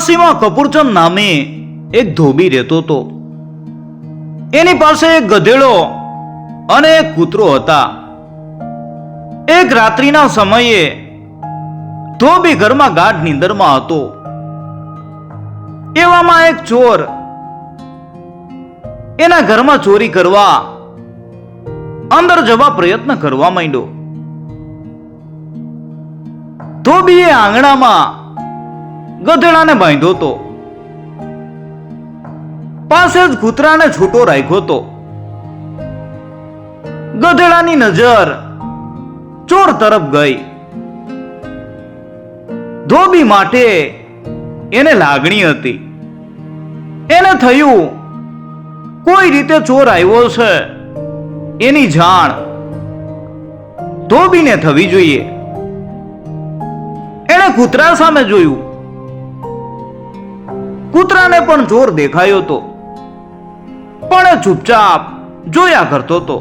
કાશીમાં કપૂરચંદ નામે એક ધોબી રહેતો હતો. એની પાસે એક ગધેડો અને એક કૂતરો હતા. એક રાત્રિના સમયે ધોબી ઘરમાં ગાઢ નીંદરમાં હતો. એવામાં એક ચોર એના ઘરમાં ચોરી કરવા અંદર જવા પ્રયત્ન કરવા માંડ્યો. ધોબીએ આંગણામાં ગધેડાને બાંધ્યો હતો. પાસે જ કૂતરાને છૂટો રાખ્યો હતો. ગધેડાની નજર ચોર તરફ ગઈ. ધોબી માટે એને લાગણી હતી. એને થયું કોઈ રીતે ચોર આવ્યો છે એની જાણ ધોબીને થવી જોઈએ. એણે કૂતરા સામે જોયું. કૂતરાને પણ ચોર દેખાયો હતો, પણ એ ચૂપચાપ જોયા કરતો હતો.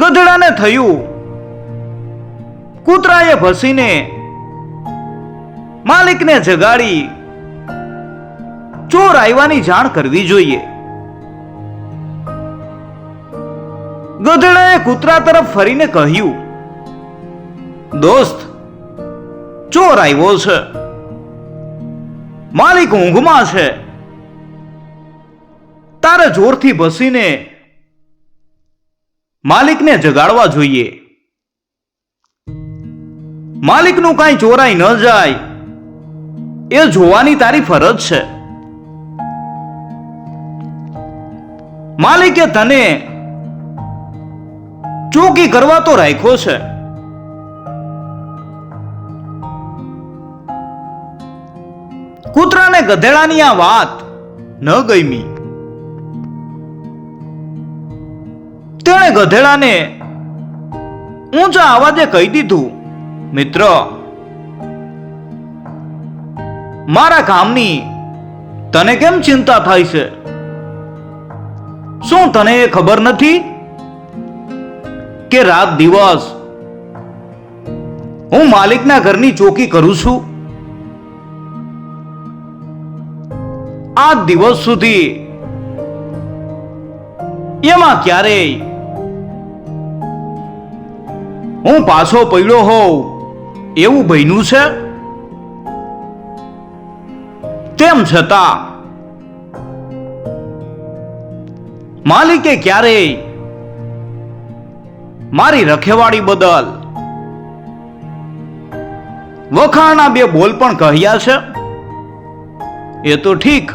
ગધેડાને થયું કૂતરાએ ભસીને માલિકને જગાડી ચોર આવ્યાની જાણ કરવી જોઈએ. ગધેડાએ કૂતરા તરફ ફરીને કહ્યું, દોસ્ત, ચોર આવ્યો છે. માલિક ઊંઘમાં છે. તારે જોરથી ભસીને માલિકને જગાડવા જોઈએ. માલિકનું કાંઈ ચોરાઈ ન જાય એ જોવાની તારી ફરજ છે. માલિકે તને ચોકી કરવા તો રાખ્યો છે. કૂતરાને ગધેડાની આ વાત ન ગમી. તેણે ગધેડાને ઊંચા અવાજે કહી દીધું, મિત્ર, મારા કામની તને કેમ ચિંતા થાય છે? શું તને એ ખબર નથી કે રાત દિવસ હું માલિકના ઘરની ચોકી કરું છું? આ દિવસ સુધી એમાં ક્યારેય હું પાછો પડ્યો હોઉં એવું બન્યું છે? તેમ છતાં માલિકે ક્યારેય મારી રખેવાળી બદલ વખાણના બે બોલ પણ કહ્યા છે? એ તો ઠીક,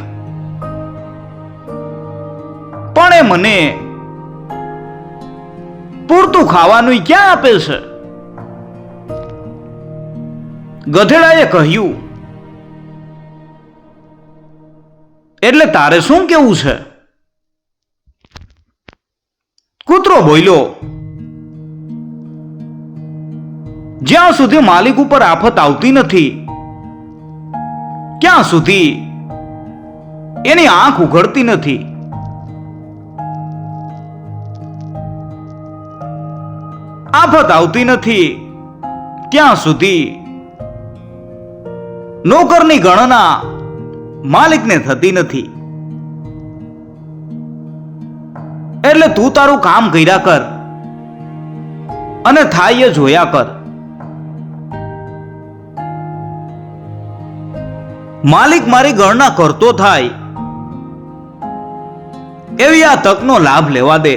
પણ એ મને પૂરતું ખાવાનું ક્યાં આપે છે? ગધેડાએ કહ્યું, એટલે તારે શું કેવું છે? કૂતરો બોલ્યો, જ્યાં સુધી માલિક ઉપર આફત આવતી નથી ત્યાં સુધી એની આંખ ઉઘડતી નથી. આફત આવતી નથી ત્યાં સુધી નોકરની ગણના માલિકને થતી નથી. એટલે તું તારું કામ કર્યા કર અને થાય એ જોયા કર. માલિક મારી ગણના કરતો થાય એવી આ તકનો લાભ લેવા દે.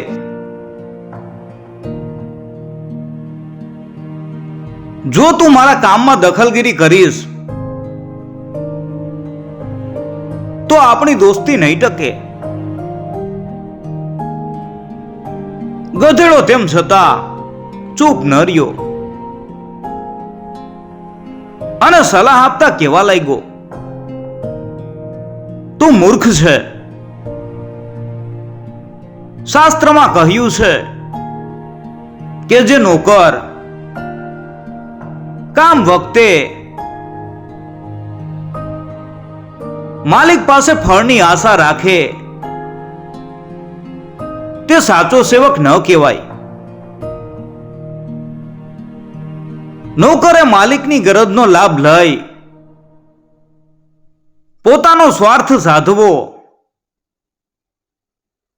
જો તું મારા કામમાં દખલગીરી કરીશ તો આપણી દોસ્તી નહીં ટકે. ગધેડો તેમ છતાં ચૂપ ન રહ્યો અને સલાહ આપતા કેવા લાગ્યો, તું મૂર્ખ છે. શાસ્ત્રમાં કહ્યું છે કે જે નોકર કામ વખતે માલિક પાસે ફળની આશા રાખે તે સાચો સેવક ન કહેવાય. નોકરે માલિકની ગરજનો લાભ લઈ પોતાનો સ્વાર્થ સાધવો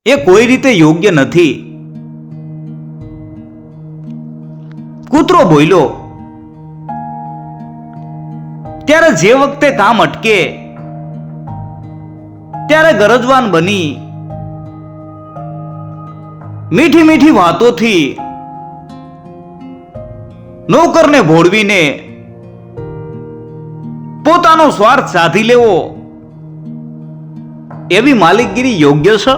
એ કોઈ રીતે યોગ્ય નથી. કૂતરો બોલ્યો, ત્યારે જે વખતે કામ અટકે ત્યારે ગરજવાન બની મીઠી મીઠી વાતોથી નોકરને ભોળવીને પોતાનો સ્વાર્થ સાધી લેવો એવી માલિકગીરી યોગ્ય છે?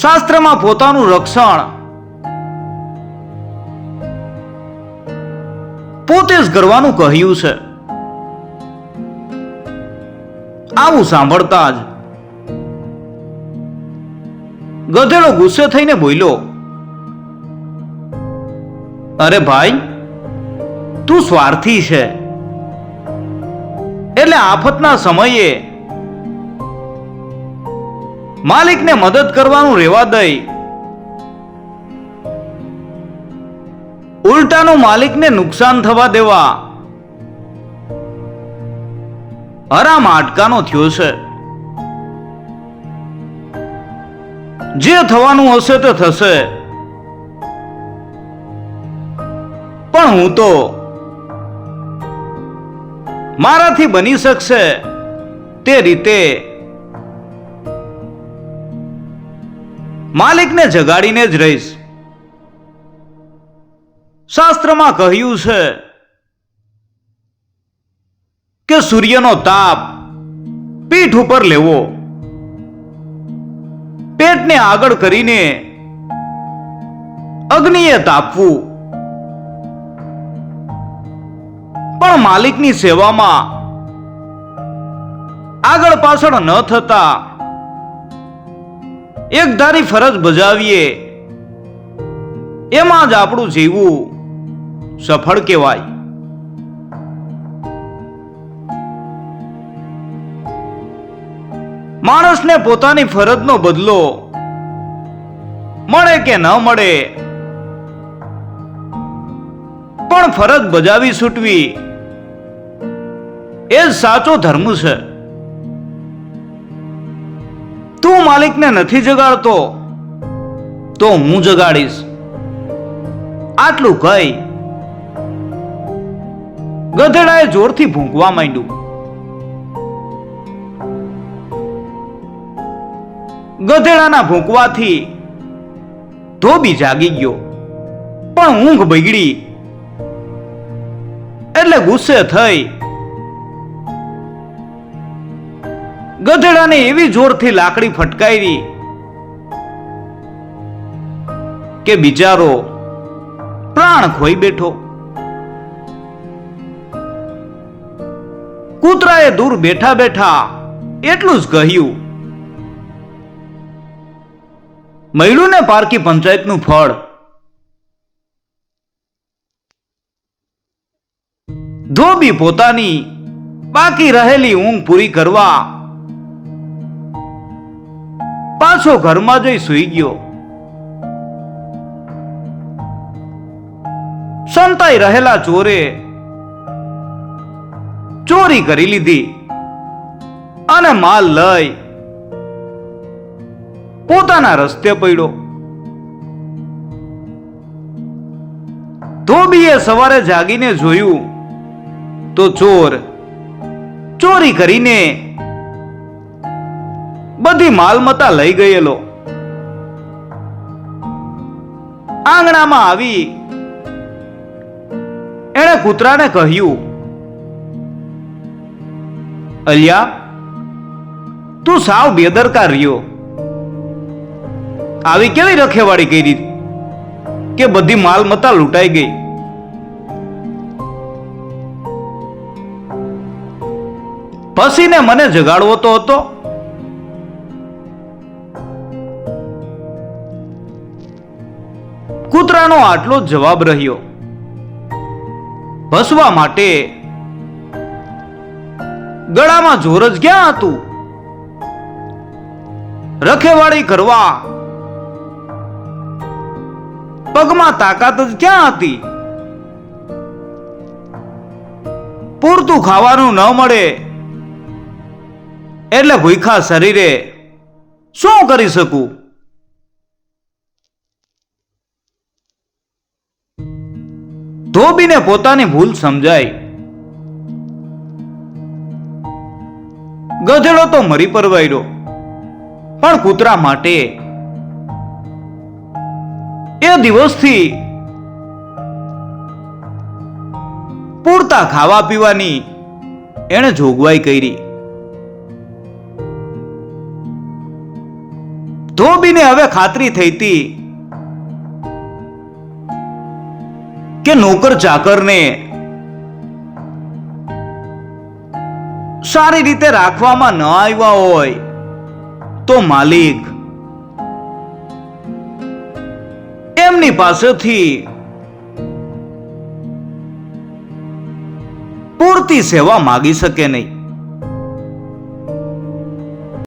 શાસ્ત્રમાં પોતાનું રક્ષણ પોતે જ કરવાનું કહ્યું છે. આવું સાંભળતા જ ગધેડો ગુસ્સે થઈને બોલ્યો, અરે ભાઈ, તું સ્વાર્થી છે એટલે આફતના સમયે માલિકને મદદ કરવાનું રેવા દઈ, ઉલટાનું માલિકને નુકસાન થવા દેવા હરામ આટકાનો થયો છે. જે થવાનું હશે તે થશે, પણ હું તો મારાથી બની શકશે તે રીતે માલિકને જગાડીને જ રહીશ. શાસ્ત્રમાં કહ્યું છે કે સૂર્યનો તાપ પીઠ ઉપર લેવો, પેટને આગળ કરીને અગ્નિએ તાપવું, પણ માલિકની સેવામાં આગળ પાછળ ન થતા એકધારી ફરજ બજાવીએ એમાં જ આપણું જીવવું સફળ કહેવાય. માણસને પોતાની ફરજનો બદલો મળે કે ન મળે, પણ ફરજ બજાવી છૂટવી એ જ સાચો ધર્મ છે. તું માલિકને નથી જગાડતો તો હું જગાડીશ. આટલું કહી ગધેડાએ જોરથી ભૂંકવા માંડ્યું. ગધેડાના ભૂંકવાથી ધોબી જાગી ગયો, પણ ઊંઘ બગડી એટલે ગુસ્સે થઈ ગધેડાને એવી જોરથી લાકડી ફટકારી કે બિચારો પ્રાણ ખોઈ બેઠો. કૂતરાએ દૂર બેઠા બેઠા એટલું જ કહ્યું, મળ્યું ને પારકી પંચાયતનું ફળ. ધોબી પોતાની બાકી રહેલી ઊંઘ પૂરી કરવા પાછો ઘરમાં જઈ સૂઈ ગયો. સંતાઈ રહેલા ચોરે ચોરી કરી લીધી અને માલ લઈ પોતાના રસ્તે પડ્યો. ધોબીએ સવારે જાગીને જોયું તો ચોર ચોરી કરીને બધી માલમતા લઈ ગયેલો. આંગણામાં આવી એણે કૂતરાને કહ્યું, અલ્યા, તું સાવ બેદરકાર રહ્યો. આવી કેવી રખેવાળી કરી કે બધી માલમતા લૂંટાઈ ગઈ. પસીને મને જગાડવો તો હતો. કૂતરાનો આટલો જ જવાબ રહ્યો. ભસવા માટે ગળામાં જોર જ ક્યાં હતું? રખેવાળી કરવા પગમાં તાકાત જ ક્યાં હતી? પૂરતું ખાવાનું ન મળે એટલે ભૂખ્યા શરીરે શું કરી શકું? ધોબીને પોતાની ભૂલ સમજાય. ગધેડો તો મરી પરવાર્યો, પણ કૂતરા માટે એ દિવસથી પૂરતા ખાવા પીવાની એણે જોગવાઈ કરી. ધોબીને હવે ખાતરી થઈ હતી કે નોકર ચાકરને સારી રીતે રાખવામાં ન આવ્યા હોય તો માલિક એમની પાસેથી પૂરતી સેવા માગી શકે નહીં.